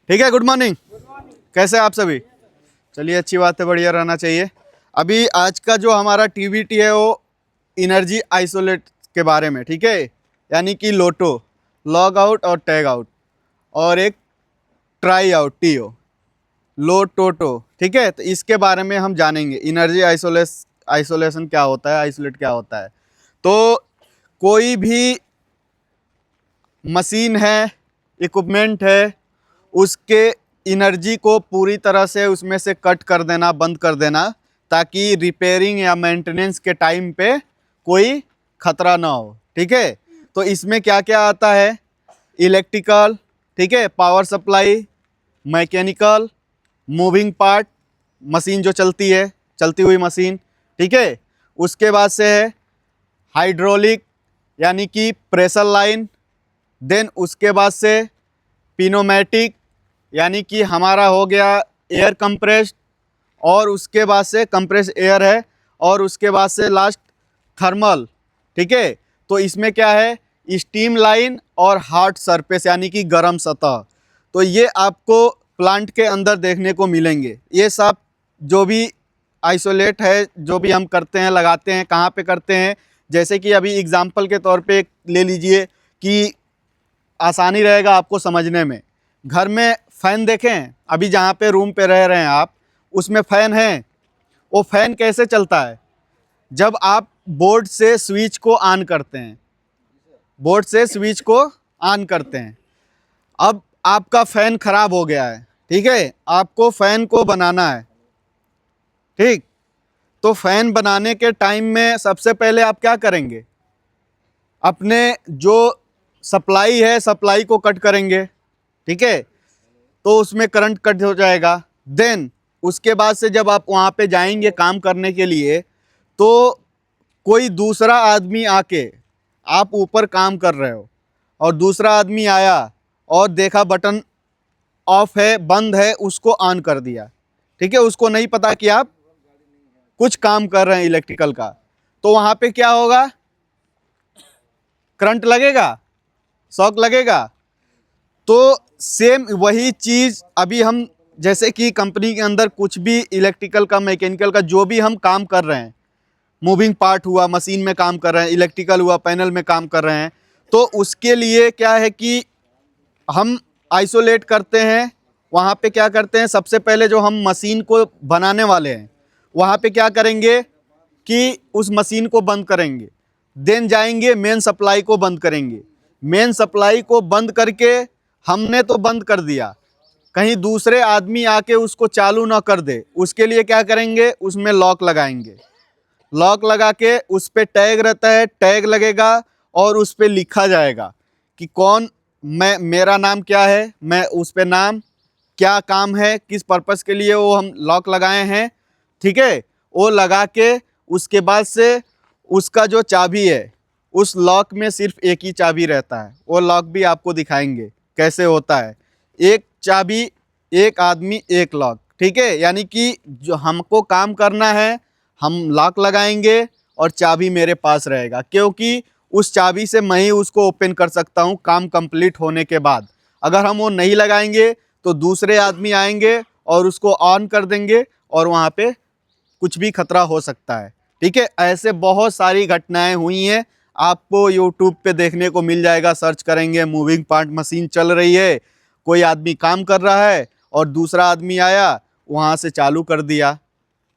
ठीक है, good morning. कैसे हैं आप सभी? चलिए, अच्छी बात है, बढ़िया रहना चाहिए। अभी आज का जो हमारा टीवीटी है वो एनर्जी आइसोलेट के बारे में, ठीक है, यानी कि लोटो, लॉग आउट और टैग आउट, और एक ट्राई आउट, टीओ, लो टोटो, ठीक है। तो इसके बारे में हम जानेंगे, एनर्जी आइसोलेशन क्या होता है, आइसोलेट क्या होता है। तो कोई भी मशीन है, इक्विपमेंट है, उसके एनर्जी को पूरी तरह से उसमें से कट कर देना, बंद कर देना, ताकि रिपेयरिंग या मेंटेनेंस के टाइम पे कोई खतरा ना हो, ठीक है। तो इसमें क्या क्या आता है? इलेक्ट्रिकल, ठीक है, power supply, mechanical, moving part, machine जो चलती है, चलती हुई मशीन, ठीक है। उसके बाद से है हाइड्रोलिक, यानी कि प्रेशर लाइन। देन उसके बाद से पिनोमेटिक, यानी कि हमारा हो गया एयर कंप्रेस्ड, और उसके बाद से कंप्रेस एयर है, और उसके बाद से लास्ट थर्मल, ठीक है। तो इसमें क्या है? स्टीम लाइन और हॉट सरफेस, यानी कि गर्म सतह। तो ये आपको प्लांट के अंदर देखने को मिलेंगे। ये सब जो भी आइसोलेट है, जो भी हम करते हैं, लगाते हैं, कहाँ पे करते हैं, जैसे कि अभी एग्जांपल के तौर पे ले लीजिए कि आसानी रहेगा आपको समझने में। घर में फ़ैन देखें, अभी जहाँ पे रूम पे रह रहे हैं आप, उसमें फ़ैन है। वो फ़ैन कैसे चलता है? जब आप बोर्ड से स्विच को ऑन करते हैं, बोर्ड से स्विच को ऑन करते हैं। अब आपका फ़ैन ख़राब हो गया है, ठीक है, आपको फ़ैन को बनाना है, ठीक। तो फ़ैन बनाने के टाइम में सबसे पहले आप क्या करेंगे? अपने जो सप्लाई है, सप्लाई को कट करेंगे, ठीक है। तो उसमें करंट कट हो जाएगा। देन उसके बाद से जब आप वहाँ पे जाएंगे काम करने के लिए, तो कोई दूसरा आदमी आके, आप ऊपर काम कर रहे हो और दूसरा आदमी आया और देखा बटन ऑफ है, बंद है, उसको ऑन कर दिया, ठीक है। उसको नहीं पता कि आप कुछ काम कर रहे हैं इलेक्ट्रिकल का। तो वहाँ पे क्या होगा? करंट लगेगा, शॉक लगेगा। तो सेम वही चीज़ अभी हम, जैसे कि कंपनी के अंदर कुछ भी इलेक्ट्रिकल का, मैकेनिकल का जो भी हम काम कर रहे हैं, मूविंग पार्ट हुआ, मशीन में काम कर रहे हैं, इलेक्ट्रिकल हुआ, पैनल में काम कर रहे हैं, तो उसके लिए क्या है कि हम आइसोलेट करते हैं। वहाँ पे क्या करते हैं? सबसे पहले जो हम मशीन को बनाने वाले हैं, वहाँ पे क्या करेंगे कि उस मशीन को बंद करेंगे। देन जाएंगे मेन सप्लाई को बंद करेंगे। मेन सप्लाई को बंद करके हमने तो बंद कर दिया, कहीं दूसरे आदमी आके उसको चालू ना कर दे, उसके लिए क्या करेंगे? उसमें लॉक लगाएंगे। लॉक लगा के उस पे टैग रहता है, टैग लगेगा और उस पे लिखा जाएगा कि कौन, मैं, मेरा नाम क्या है, मैं उस पे नाम, क्या काम है, किस पर्पस के लिए वो हम लॉक लगाए हैं, ठीक है। वो लगा के उसके बाद से उसका जो चाबी है, उस लॉक में सिर्फ एक ही चाबी रहता है। वो लॉक भी आपको दिखाएंगे कैसे होता है। एक चाबी, एक आदमी, एक लॉक, ठीक है। यानी कि जो हमको काम करना है, हम लॉक लगाएंगे और चाबी मेरे पास रहेगा, क्योंकि उस चाबी से मैं ही उसको ओपन कर सकता हूँ काम कंप्लीट होने के बाद। अगर हम वो नहीं लगाएंगे तो दूसरे आदमी आएंगे और उसको ऑन कर देंगे और वहाँ पे कुछ भी खतरा हो सकता है, ठीक है। ऐसे बहुत सारी घटनाएं हुई हैं, आपको यूट्यूब पे देखने को मिल जाएगा। सर्च करेंगे, मूविंग पार्ट, मशीन चल रही है, कोई आदमी काम कर रहा है और दूसरा आदमी आया, वहाँ से चालू कर दिया,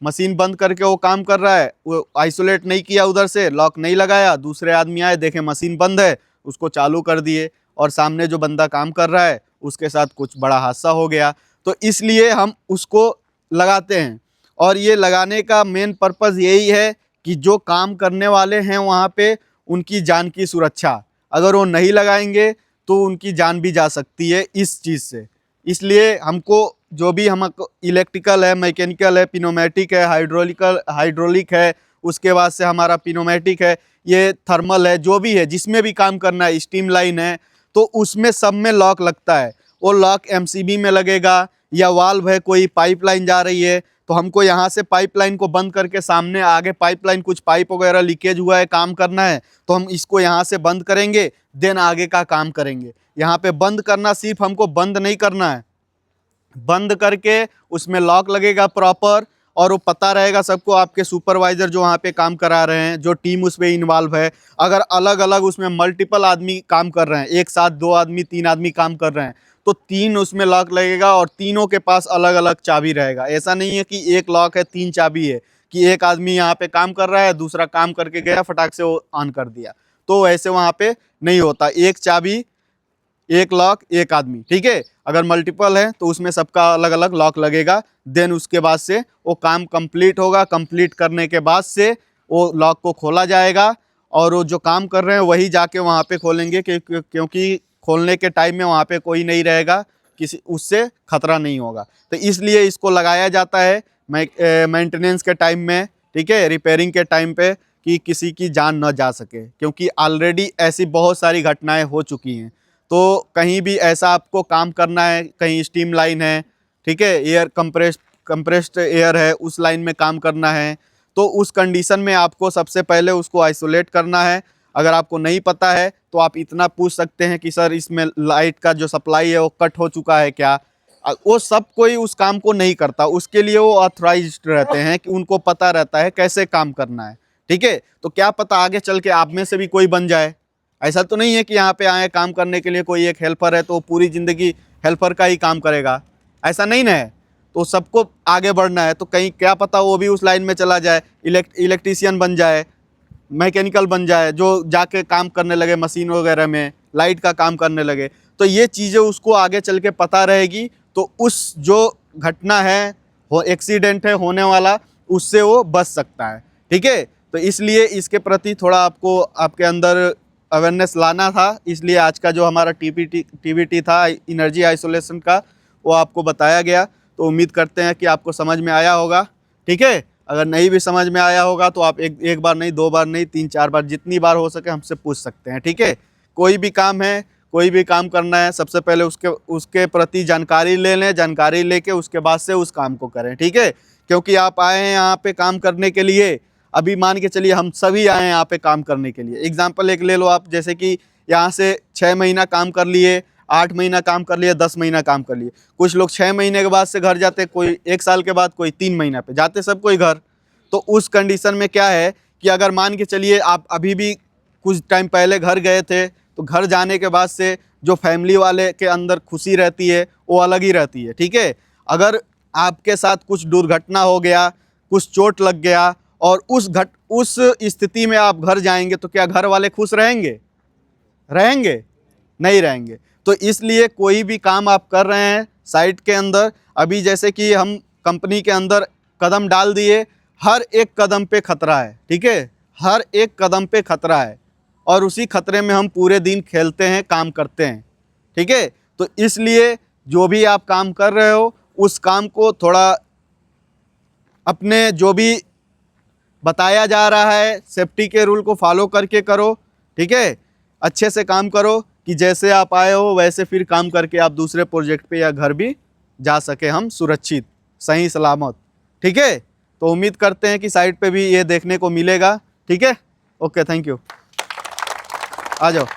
मशीन बंद करके वो काम कर रहा है, वो आइसोलेट नहीं किया, उधर से लॉक नहीं लगाया, दूसरे आदमी आए, देखे मशीन बंद है, उसको चालू कर दिए, और सामने जो बंदा काम कर रहा है उसके साथ कुछ बड़ा हादसा हो गया। तो इसलिए हम उसको लगाते हैं। और ये लगाने का मेन पर्पज़ यही है कि जो काम करने वाले हैं वहाँ पे, उनकी जान की सुरक्षा। अगर वो नहीं लगाएंगे तो उनकी जान भी जा सकती है इस चीज़ से। इसलिए हमको जो भी हमको इलेक्ट्रिकल है, मैकेनिकल है, पिनोमेटिक है, हाइड्रोलिक है, उसके बाद से हमारा पिनोमेटिक है, ये थर्मल है, जो भी है, जिसमें भी काम करना है, स्टीम लाइन है, तो उसमें सब में लॉक लगता है। वो लॉक एमसीबी में लगेगा, या वाल्व है, कोई पाइपलाइन जा रही है, तो हमको यहाँ से पाइपलाइन को बंद करके सामने आगे पाइपलाइन, कुछ पाइप वगैरह लीकेज हुआ है, काम करना है, तो हम इसको यहाँ से बंद करेंगे, देन आगे का काम करेंगे। यहाँ पे बंद करना, सिर्फ हमको बंद नहीं करना है, बंद करके उसमें लॉक लगेगा प्रॉपर, और वो पता रहेगा सबको, आपके सुपरवाइजर जो वहाँ पे काम करा रहे हैं, जो टीम उसमें इन्वॉल्व है, अगर अलग अलग उसमें मल्टीपल आदमी काम कर रहे हैं, एक साथ 2 आदमी 3 आदमी काम कर रहे हैं, तो 3 उसमें लॉक लगेगा और तीनों के पास अलग अलग चाबी रहेगा। ऐसा नहीं है कि एक लॉक है 3 चाबी है, कि एक आदमी यहाँ पे काम कर रहा है, दूसरा काम करके गया फटाक से वो ऑन कर दिया, तो वैसे वहाँ पे नहीं होता। एक चाबी, एक लॉक, एक आदमी, ठीक है। अगर मल्टीपल है तो उसमें सबका अलग अलग लॉक लगेगा। देन उसके बाद से वो काम कंप्लीट होगा, कंप्लीट करने के बाद से वो लॉक को खोला जाएगा, और वो जो काम कर रहे हैं वही जाके वहाँ पे खोलेंगे, क्योंकि खोलने के टाइम में वहाँ पे कोई नहीं रहेगा, किसी उससे खतरा नहीं होगा। तो इसलिए इसको लगाया जाता है मेंटेनेंस के टाइम में, ठीक है, रिपेयरिंग के टाइम पे, कि किसी की जान न जा सके, क्योंकि ऑलरेडी ऐसी बहुत सारी घटनाएं हो चुकी हैं। तो कहीं भी ऐसा आपको काम करना है, कहीं स्टीम लाइन है, ठीक है, एयर कंप्रेस्ड एयर है, उस लाइन में काम करना है, तो उस कंडीशन में आपको सबसे पहले उसको आइसोलेट करना है। अगर आपको नहीं पता है तो आप इतना पूछ सकते हैं कि सर इसमें लाइट का जो सप्लाई है वो कट हो चुका है क्या। वो सब कोई उस काम को नहीं करता, उसके लिए वो ऑथराइज्ड रहते हैं, कि उनको पता रहता है कैसे काम करना है, ठीक है। तो क्या पता आगे चल के आप में से भी कोई बन जाए। ऐसा तो नहीं है कि यहाँ पे आए काम करने के लिए कोई एक हेल्पर है तो पूरी ज़िंदगी हेल्पर का ही काम करेगा, ऐसा नहीं ना है। तो सबको आगे बढ़ना है, तो कहीं क्या पता वो भी उस लाइन में चला जाए, इलेक्ट्रीशियन बन जाए, मैकेनिकल बन जाए, जो जाके काम करने लगे मशीन वगैरह में, लाइट का काम करने लगे। तो ये चीज़ें उसको आगे चल के पता रहेगी, तो उस जो घटना है, हो एक्सीडेंट है होने वाला, उससे वो बच सकता है, ठीक है। तो इसलिए इसके प्रति थोड़ा आपको आपके अंदर अवेयरनेस लाना था, इसलिए आज का जो हमारा टीवीटी था एनर्जी आइसोलेशन का, वो आपको बताया गया। तो उम्मीद करते हैं कि आपको समझ में आया होगा, ठीक है। अगर नहीं भी समझ में आया होगा तो आप एक बार नहीं, 2 बार नहीं, 3-4 बार, जितनी बार हो सके हमसे पूछ सकते हैं, ठीक है। कोई भी काम है, कोई भी काम करना है, सबसे पहले उसके प्रति जानकारी ले लें, जानकारी लेके उसके बाद से उस काम को करें, ठीक है। क्योंकि आप आए हैं यहाँ पे काम करने के लिए, अभी मान के चलिए हम सभी आए हैं यहाँ पे काम करने के लिए। एग्जाम्पल एक ले लो आप, जैसे कि यहाँ से 6 महीना काम कर लिए, 8 महीना काम कर लिए, 10 महीना काम कर लिए। कुछ लोग 6 महीने के बाद से घर जाते, कोई 1 साल के बाद, कोई 3 महीना पे जाते, सब कोई घर। तो उस कंडीशन में क्या है कि अगर मान के चलिए आप अभी भी कुछ टाइम पहले घर गए थे, तो घर जाने के बाद से जो फैमिली वाले के अंदर खुशी रहती है वो अलग ही रहती है, ठीक है। अगर आपके साथ कुछ दुर्घटना हो गया, कुछ चोट लग गया, और उस स्थिति में आप घर जाएंगे, तो क्या घर वाले खुश रहेंगे? रहेंगे? नहीं रहेंगे। तो इसलिए कोई भी काम आप कर रहे हैं साइट के अंदर, अभी जैसे कि हम कंपनी के अंदर कदम डाल दिए, हर एक कदम पे खतरा है, ठीक है, हर एक कदम पे खतरा है, और उसी खतरे में हम पूरे दिन खेलते हैं, काम करते हैं, ठीक है। तो इसलिए जो भी आप काम कर रहे हो, उस काम को थोड़ा अपने जो भी बताया जा रहा है सेफ्टी के रूल को फॉलो करके करो, ठीक है। अच्छे से काम करो, कि जैसे आप आए हो वैसे फिर काम करके आप दूसरे प्रोजेक्ट पे या घर भी जा सके हम सुरक्षित, सही सलामत, ठीक है। तो उम्मीद करते हैं कि साइट पे भी ये देखने को मिलेगा, ठीक है। Okay, thank you. आ जाओ।